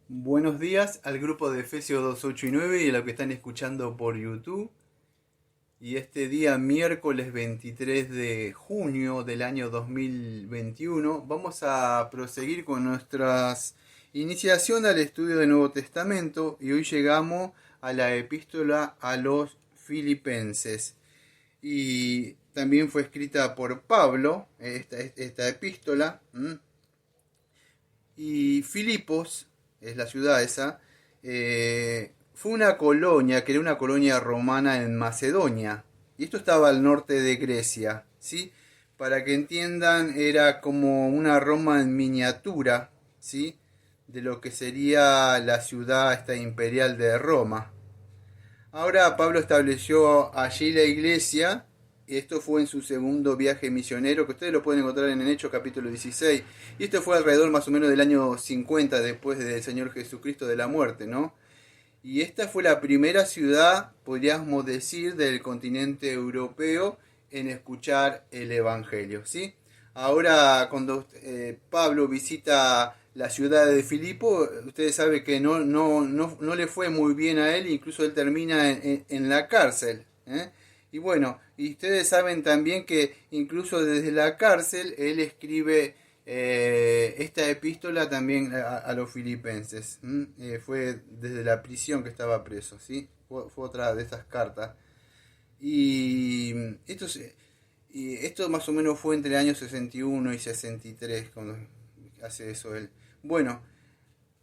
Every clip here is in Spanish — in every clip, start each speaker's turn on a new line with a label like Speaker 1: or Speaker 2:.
Speaker 1: Buenos días al grupo de Efesios 2, 8 y 9 y a los que están escuchando por YouTube. Y este día miércoles 23 de junio del año 2021 vamos a proseguir con nuestras iniciación al estudio del Nuevo Testamento y hoy llegamos a la epístola a los Filipenses. Y también fue escrita por Pablo esta epístola. Y Filipos, es la ciudad esa, fue una colonia, que era una colonia romana en Macedonia. Y esto estaba al norte de Grecia, ¿sí? Para que entiendan, era como una Roma en miniatura, ¿sí? De lo que sería la ciudad esta imperial de Roma. Ahora Pablo estableció allí la iglesia. Esto fue en su segundo viaje misionero, que ustedes lo pueden encontrar en Hechos capítulo 16. Y esto fue alrededor más o menos del año 50 después del Señor Jesucristo de la muerte, ¿no? Y esta fue la primera ciudad, podríamos decir, del continente europeo en escuchar el Evangelio, ¿sí? Ahora, cuando Pablo visita la ciudad de Filipo, ustedes saben que no le fue muy bien a él, incluso él termina en la cárcel, ¿eh? Y bueno, y ustedes saben también que incluso desde la cárcel él escribe esta epístola también a los filipenses. Fue desde la prisión que estaba preso, ¿sí? Fue otra de estas cartas. Y esto, y esto más o menos fue entre el año 61 y 63 cuando hace eso él. Bueno,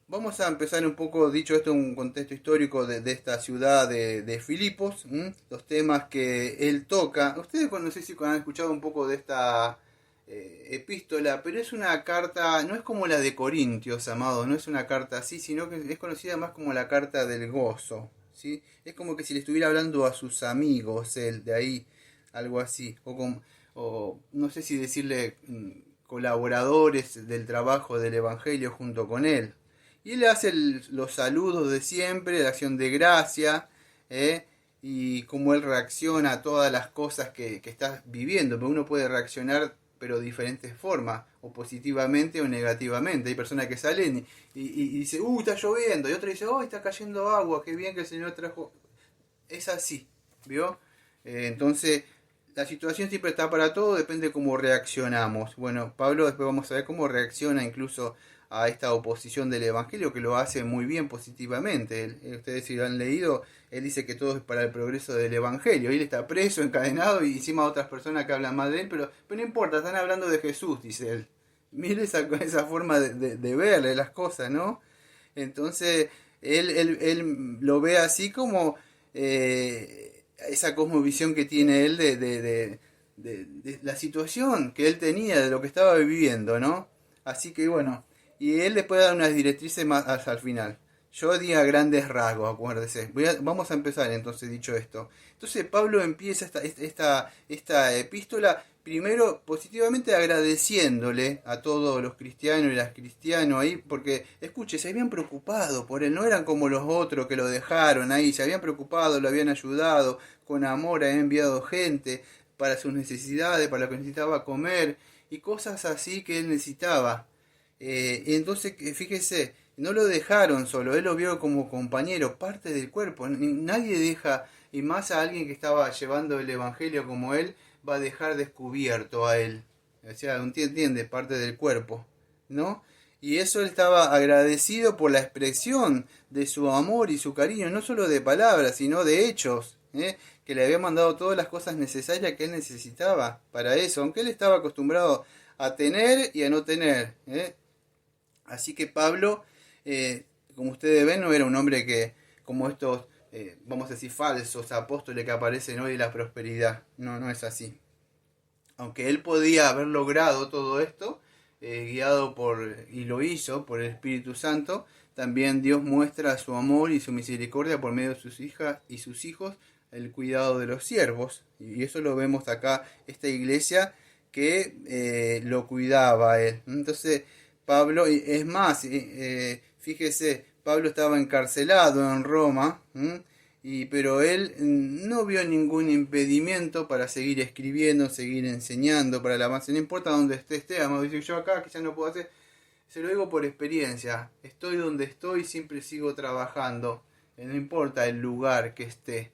Speaker 1: vamos a empezar un poco, dicho esto, un contexto histórico de esta ciudad de Filipos, los temas que él toca. Ustedes no sé si han escuchado un poco de esta epístola, pero es una carta, no es como la de Corintios, amados, no es una carta así, sino que es conocida más como la carta del gozo, ¿sí? Es como que si le estuviera hablando a sus amigos, él, de ahí, algo así, o no sé si decirle colaboradores del trabajo del Evangelio junto con él. Y él hace los saludos de siempre, la acción de gracia, y cómo él reacciona a todas las cosas que estás viviendo. Porque uno puede reaccionar, pero de diferentes formas, o positivamente o negativamente. Hay personas que salen y dicen, está lloviendo, y otra dice, está cayendo agua, qué bien que el Señor trajo. Es así, ¿vio? Entonces, la situación siempre está para todo, depende de cómo reaccionamos. Bueno, Pablo después vamos a ver cómo reacciona incluso a esta oposición del Evangelio, que lo hace muy bien positivamente. Ustedes si lo han leído, él dice que todo es para el progreso del Evangelio. Él está preso, encadenado, y encima otras personas que hablan mal de él, pero no importa, están hablando de Jesús, dice él. Mire esa forma de verle las cosas, ¿no? Entonces, él lo ve así como esa cosmovisión que tiene él de la situación que él tenía, de lo que estaba viviendo, ¿no? Así que bueno, y él le puede dar unas directrices más al final. Yo di a grandes rasgos, acuérdese. Vamos a empezar entonces, dicho esto. Entonces Pablo empieza esta epístola primero positivamente agradeciéndole a todos los cristianos y las cristianas ahí, porque escuche, se habían preocupado por él, no eran como los otros que lo dejaron ahí, se habían preocupado, lo habían ayudado, con amor habían enviado gente para sus necesidades, para lo que necesitaba comer y cosas así que él necesitaba. Entonces, fíjese, no lo dejaron solo, él lo vio como compañero, parte del cuerpo. Nadie deja, y más a alguien que estaba llevando el evangelio como él, va a dejar descubierto a él. O sea, entiende, parte del cuerpo, ¿no? Y eso él estaba agradecido por la expresión de su amor y su cariño, no solo de palabras, sino de hechos, que le había mandado todas las cosas necesarias que él necesitaba para eso, aunque él estaba acostumbrado a tener y a no tener. Así que Pablo, como ustedes ven, no era un hombre que, como estos, vamos a decir, falsos apóstoles que aparecen hoy de la prosperidad. No, no es así. Aunque él podía haber logrado todo esto, guiado y lo hizo por el Espíritu Santo, también Dios muestra su amor y su misericordia por medio de sus hijas y sus hijos, el cuidado de los siervos. Y eso lo vemos acá, esta iglesia que lo cuidaba a él. Entonces, Pablo, es más, fíjese, Pablo estaba encarcelado en Roma, pero él no vio ningún impedimento para seguir escribiendo, seguir enseñando, para la más. No importa dónde esté, además dice yo acá quizás no puedo hacer, Se lo digo por experiencia. Estoy donde estoy, siempre sigo trabajando. No importa el lugar que esté.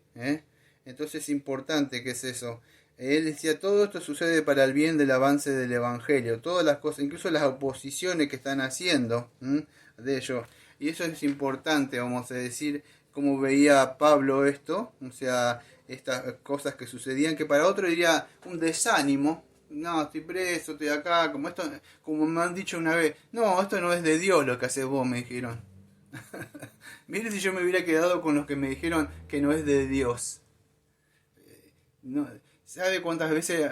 Speaker 1: Entonces es importante que es eso. Él decía, todo esto sucede para el bien del avance del Evangelio. Todas las cosas, incluso las oposiciones que están haciendo de ello. Y eso es importante, vamos a decir, como veía Pablo esto. O sea, estas cosas que sucedían, que para otro diría un desánimo. No, estoy preso, estoy acá, como esto, como me han dicho una vez, no, esto no es de Dios lo que haces vos, me dijeron. Mire si yo me hubiera quedado con los que me dijeron que no es de Dios. No, ¿sabe cuántas veces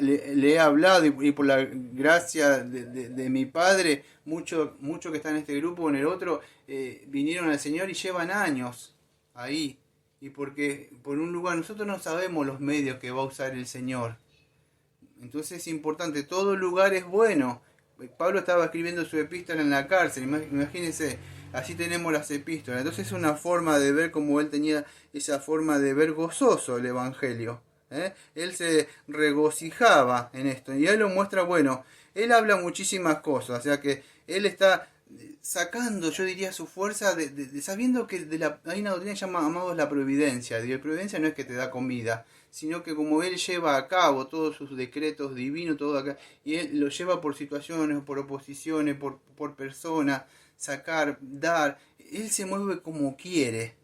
Speaker 1: le he hablado y por la gracia de mi padre, muchos que están en este grupo o en el otro, vinieron al Señor y llevan años ahí. Y porque por un lugar, nosotros no sabemos los medios que va a usar el Señor. Entonces es importante, todo lugar es bueno. Pablo estaba escribiendo su epístola en la cárcel, imagínense, así tenemos las epístolas. Entonces es una forma de ver como él tenía esa forma de ver gozoso el Evangelio. Él se regocijaba en esto y él lo muestra, bueno, él habla muchísimas cosas, o sea que él está sacando, yo diría, su fuerza sabiendo que hay una doctrina que se llama, amados, la providencia. Dios, providencia no es que te da comida, sino que como él lleva a cabo todos sus decretos divinos, todo acá, y él lo lleva por situaciones, por oposiciones, por personas, sacar, dar, él se mueve como quiere.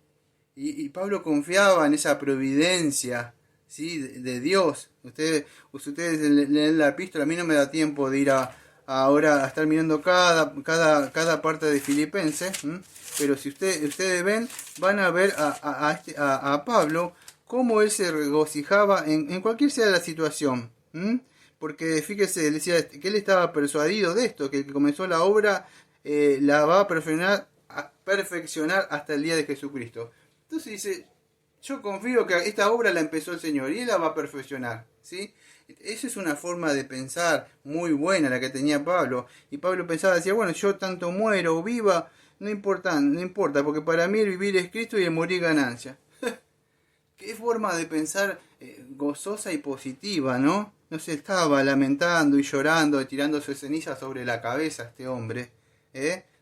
Speaker 1: Y Pablo confiaba en esa providencia, ¿sí? de Dios. Ustedes leen la epístola, a mí no me da tiempo de ir ahora a estar mirando cada parte de Filipenses, pero si ustedes ven, van a ver a Pablo cómo él se regocijaba en cualquier sea la situación. Porque fíjese, él decía que él estaba persuadido de esto, que el que comenzó la obra la va a perfeccionar hasta el día de Jesucristo. Entonces dice, yo confío que esta obra la empezó el Señor y él la va a perfeccionar, ¿sí? Esa es una forma de pensar muy buena la que tenía Pablo. Y Pablo pensaba, decía, bueno, yo tanto muero o viva, no importa, porque para mí el vivir es Cristo y el morir ganancia. Qué forma de pensar gozosa y positiva, ¿no? No se estaba lamentando y llorando, tirándose ceniza sobre la cabeza este hombre.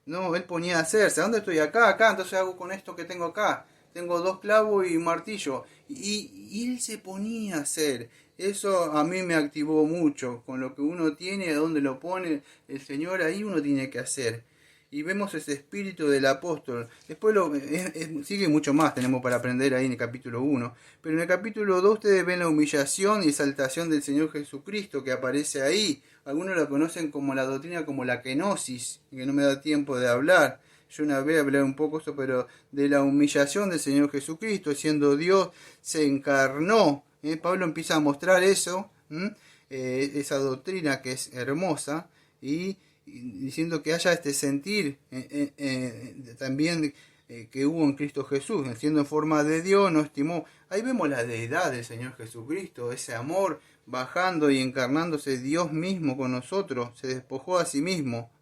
Speaker 1: No, él ponía a hacerse. ¿A dónde estoy? Acá, entonces hago con esto que tengo acá. Tengo 2 clavos y un martillo. Y él se ponía a hacer. Eso a mí me activó mucho. Con lo que uno tiene, a dónde lo pone el Señor, ahí uno tiene que hacer. Y vemos ese espíritu del apóstol. Después sigue mucho más, tenemos para aprender ahí en el capítulo 1. Pero en el capítulo 2 ustedes ven la humillación y exaltación del Señor Jesucristo que aparece ahí. Algunos lo conocen como la doctrina, como la kenosis, que no me da tiempo de hablar. Yo una vez hablé un poco eso, pero de la humillación del Señor Jesucristo, siendo Dios, se encarnó. Pablo empieza a mostrar eso, esa doctrina que es hermosa, y diciendo que haya este sentir también que hubo en Cristo Jesús, siendo en forma de Dios, no estimó. Ahí vemos la deidad del Señor Jesucristo, ese amor bajando y encarnándose Dios mismo con nosotros, se despojó a sí mismo,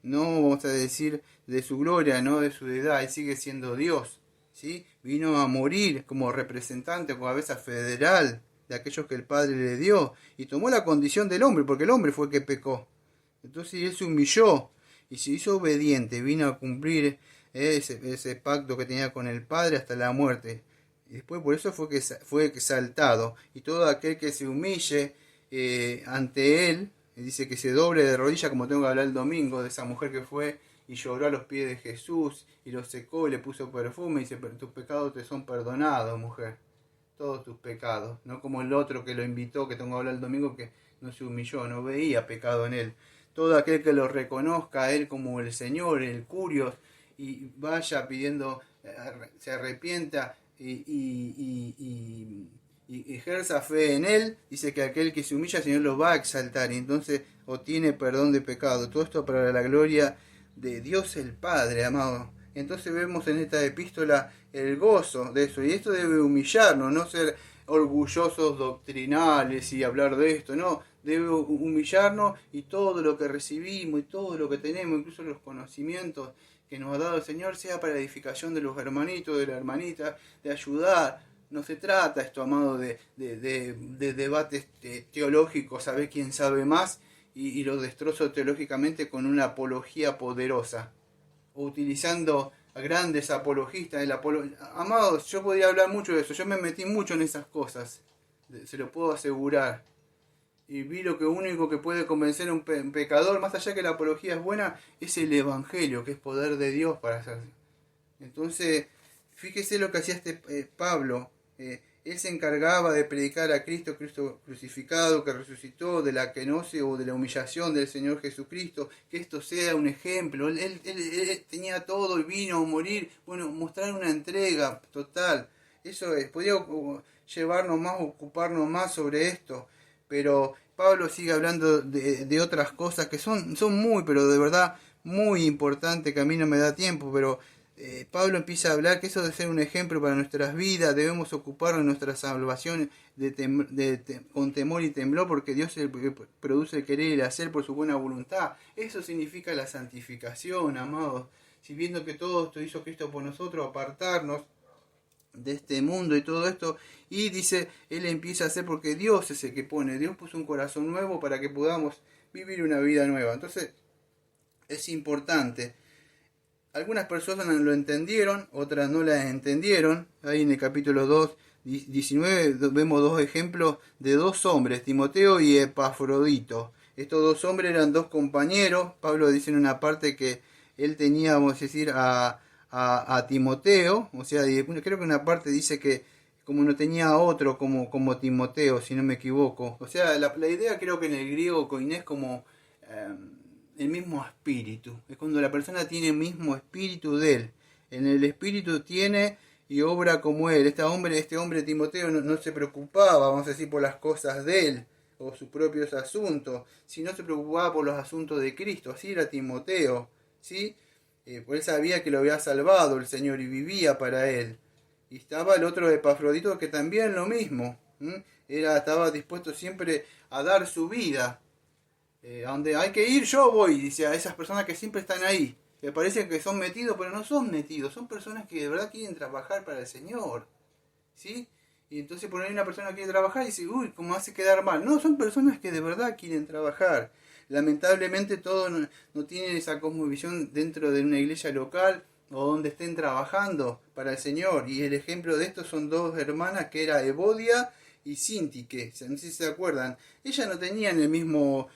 Speaker 1: no vamos a decir de su gloria, no de su deidad, él sigue siendo Dios, ¿sí? Vino a morir como representante, como cabeza federal de aquellos que el Padre le dio, y tomó la condición del hombre, porque el hombre fue el que pecó. Entonces él se humilló y se hizo obediente, vino a cumplir ese pacto que tenía con el Padre hasta la muerte. Y después por eso fue exaltado. Y todo aquel que se humille ante él, dice que se doble de rodillas, como tengo que hablar el domingo, de esa mujer que fue y lloró a los pies de Jesús y lo secó y le puso perfume y dice, tus pecados te son perdonados, mujer. Todos tus pecados. No como el otro que lo invitó, que tengo que hablar el domingo, que no se humilló, no veía pecado en él. Todo aquel que lo reconozca a él como el Señor, el Curios, y vaya pidiendo, se arrepienta y ejerza fe en él, dice que aquel que se humilla, el Señor lo va a exaltar, y entonces obtiene perdón de pecado. Todo esto para la gloria de Dios el Padre, amado. Entonces vemos en esta epístola el gozo de eso, y esto debe humillarnos, no ser orgullosos doctrinales y hablar de esto, no, debe humillarnos, y todo lo que recibimos y todo lo que tenemos, incluso los conocimientos que nos ha dado el Señor, sea para la edificación de los hermanitos, de la hermanita, de ayudar. No se trata esto, amado, de debates teológicos, a ver quién sabe más, y lo destrozo teológicamente con una apología poderosa, o utilizando a grandes apologistas. Amados, yo podría hablar mucho de eso, yo me metí mucho en esas cosas, se lo puedo asegurar. Y vi lo que único que puede convencer a un pecador, más allá que la apología es buena, es el Evangelio, que es poder de Dios para hacer. Entonces, fíjese lo que hacía Pablo. Él se encargaba de predicar a Cristo, Cristo crucificado, que resucitó, de la kenosis o de la humillación del Señor Jesucristo, que esto sea un ejemplo. Él tenía todo y vino a morir, bueno, mostrar una entrega total. Eso es, podía llevarnos más, ocuparnos más sobre esto, pero Pablo sigue hablando de otras cosas que son muy, pero de verdad muy importantes, que a mí no me da tiempo, pero Pablo empieza a hablar que eso debe ser un ejemplo para nuestras vidas, debemos ocuparnos de nuestra salvación con temor y temblor, porque Dios es el que produce el querer y el hacer por su buena voluntad. Eso significa la santificación, amados. Si viendo que todo esto hizo Cristo por nosotros, apartarnos de este mundo y todo esto, y dice, él empieza a hacer porque Dios es el que pone, Dios puso un corazón nuevo para que podamos vivir una vida nueva. Entonces, es importante. Algunas personas lo entendieron, otras no la entendieron. Ahí en el capítulo 2, 19 vemos dos ejemplos de dos hombres, Timoteo y Epafrodito. Estos dos hombres eran dos compañeros. Pablo dice en una parte que él tenía, vamos a decir, a Timoteo, o sea, creo que una parte dice que como no tenía otro como Timoteo, si no me equivoco. O sea, la idea creo que en el griego koinés como el mismo espíritu. Es cuando la persona tiene el mismo espíritu de él. En el espíritu tiene y obra como él. Este hombre Timoteo no se preocupaba, vamos a decir, por las cosas de él o sus propios asuntos, sino se preocupaba por los asuntos de Cristo. Así era Timoteo, ¿sí? Por él sabía que lo había salvado el Señor y vivía para él. Y estaba el otro Epafrodito que también lo mismo. Estaba dispuesto siempre a dar su vida. A donde hay que ir yo voy, dice, a esas personas que siempre están ahí, que parecen que son metidos, pero no son metidos, son personas que de verdad quieren trabajar para el Señor, ¿sí? Y entonces por ahí una persona quiere trabajar y dice, uy, ¿cómo hace quedar mal? No, son personas que de verdad quieren trabajar. Lamentablemente todos no tienen esa cosmovisión dentro de una iglesia local o donde estén trabajando para el Señor. Y el ejemplo de esto son dos hermanas que era Evodia y Sintique, no sé si se acuerdan. Ellas no tenían el mismo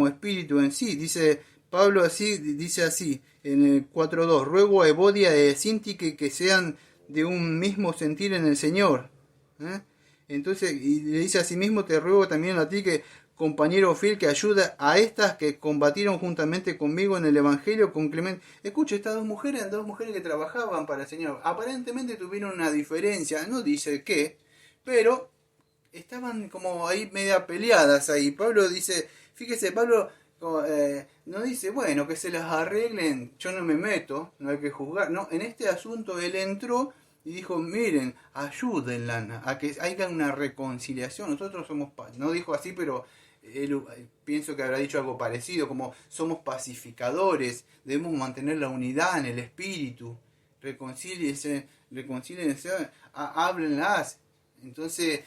Speaker 1: espíritu en sí. Dice Pablo dice así en el 4.2, ruego a Evodia y Sintique que sean de un mismo sentir en el Señor. Entonces, y le dice a sí mismo, te ruego también a ti que compañero fiel que ayuda a estas que combatieron juntamente conmigo en el Evangelio con Clemente. Escucha, estas dos mujeres que trabajaban para el Señor. Aparentemente tuvieron una diferencia, no dice qué, pero estaban como ahí media peleadas ahí. Pablo dice, fíjese, Pablo no dice, bueno, que se las arreglen, yo no me meto, no hay que juzgar. No, en este asunto él entró y dijo, miren, ayúdenla a que haya una reconciliación. Nosotros somos, no dijo así, pero él pienso que habrá dicho algo parecido, como somos pacificadores, debemos mantener la unidad en el espíritu, reconcíliense, háblenlas. Entonces,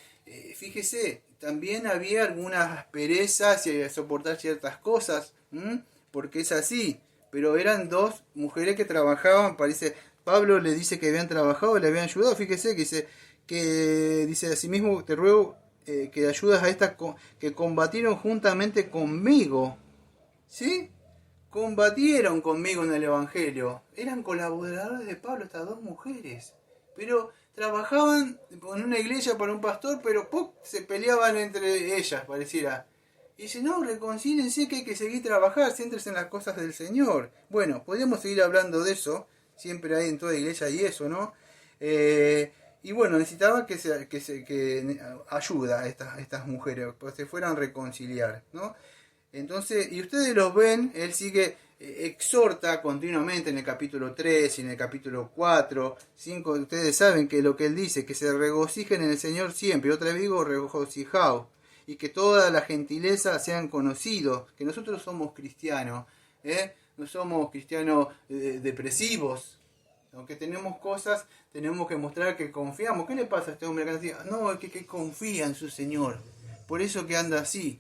Speaker 1: fíjese, también había algunas asperezas y soportar ciertas cosas, porque es así, pero eran dos mujeres que trabajaban, parece, Pablo le dice que habían trabajado, le habían ayudado, fíjese que dice asimismo, te ruego que ayudas a estas que combatieron juntamente conmigo, ¿sí? Combatieron conmigo en el Evangelio, eran colaboradores de Pablo estas dos mujeres, pero trabajaban en una iglesia para un pastor, pero se peleaban entre ellas, pareciera. Y dice, no, reconcílense que hay que seguir trabajando, céntrense en las cosas del Señor. Bueno, podríamos seguir hablando de eso, siempre hay en toda iglesia y eso, ¿no? Y bueno, necesitaba que ayuda a estas mujeres, pues se fueran a reconciliar, ¿no? Entonces, y ustedes los ven, él sigue, exhorta continuamente en el capítulo 3 y en el capítulo 4, 5, ustedes saben que lo que él dice, que se regocijen en el Señor siempre, otra vez digo regocijaos, y que toda la gentileza sean conocidos, que nosotros somos cristianos, no somos cristianos depresivos, aunque tenemos cosas, tenemos que mostrar que confiamos. ¿Qué le pasa a este hombre que decía? No, es que confía en su Señor, por eso que anda así.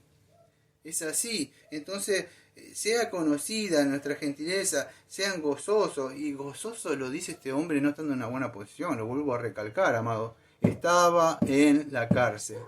Speaker 1: Es así. Entonces, sea conocida nuestra gentileza, sean gozosos. Y gozoso lo dice este hombre no estando en una buena posición. Lo vuelvo a recalcar, amado. Estaba en la cárcel.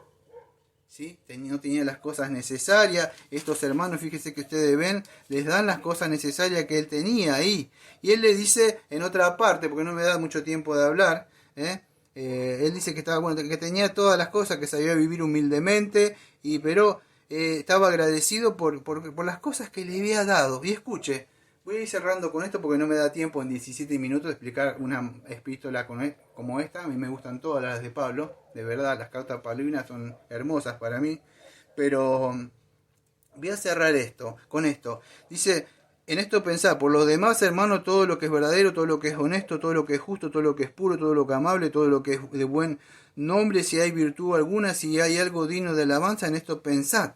Speaker 1: ¿Sí? No tenía las cosas necesarias. Estos hermanos, fíjense que ustedes ven, les dan las cosas necesarias que él tenía ahí. Y él le dice en otra parte, porque no me da mucho tiempo de hablar, él dice que estaba bueno, que tenía todas las cosas, que sabía vivir humildemente, pero estaba agradecido por las cosas que le había dado. Y escuche, voy a ir cerrando con esto porque no me da tiempo en 17 minutos de explicar una epístola como esta. A mí me gustan todas las de Pablo, de verdad, las cartas paulinas son hermosas para mí. Pero voy a cerrar esto con esto. Dice, en esto pensá, por los demás, hermano, todo lo que es verdadero, todo lo que es honesto, todo lo que es justo, todo lo que es puro, todo lo que es amable, todo lo que es de buen nombre, si hay virtud alguna, si hay algo digno de alabanza, en esto pensad.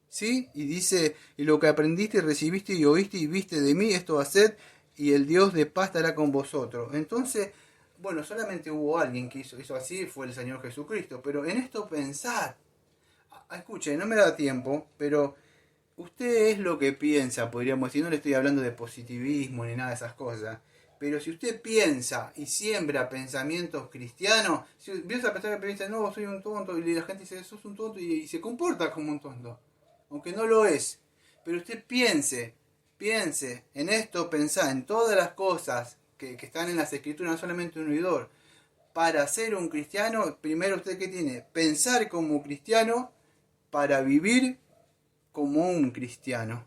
Speaker 1: ¿Sí? Y dice, y lo que aprendiste, recibiste y oíste y viste de mí, esto haced, y el Dios de paz estará con vosotros. Entonces, bueno, solamente hubo alguien que hizo así, fue el Señor Jesucristo, pero en esto pensad. Escuche, no me da tiempo, pero usted es lo que piensa, podríamos decir, no le estoy hablando de positivismo ni nada de esas cosas. Pero si usted piensa y siembra pensamientos cristianos, si empieza a pensar que piensa, no, soy un tonto, y la gente dice, sos un tonto, y se comporta como un tonto, aunque no lo es. Pero usted piense en esto, pensá en todas las cosas que están en las escrituras, no solamente un oidor. Para ser un cristiano, primero usted que tiene, pensar como cristiano para vivir como un cristiano.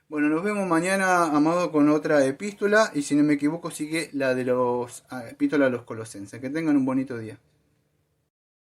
Speaker 1: Bueno, nos vemos mañana, amado, con otra epístola, y si no me equivoco sigue la de los epístola a los colosenses. Que tengan un bonito día.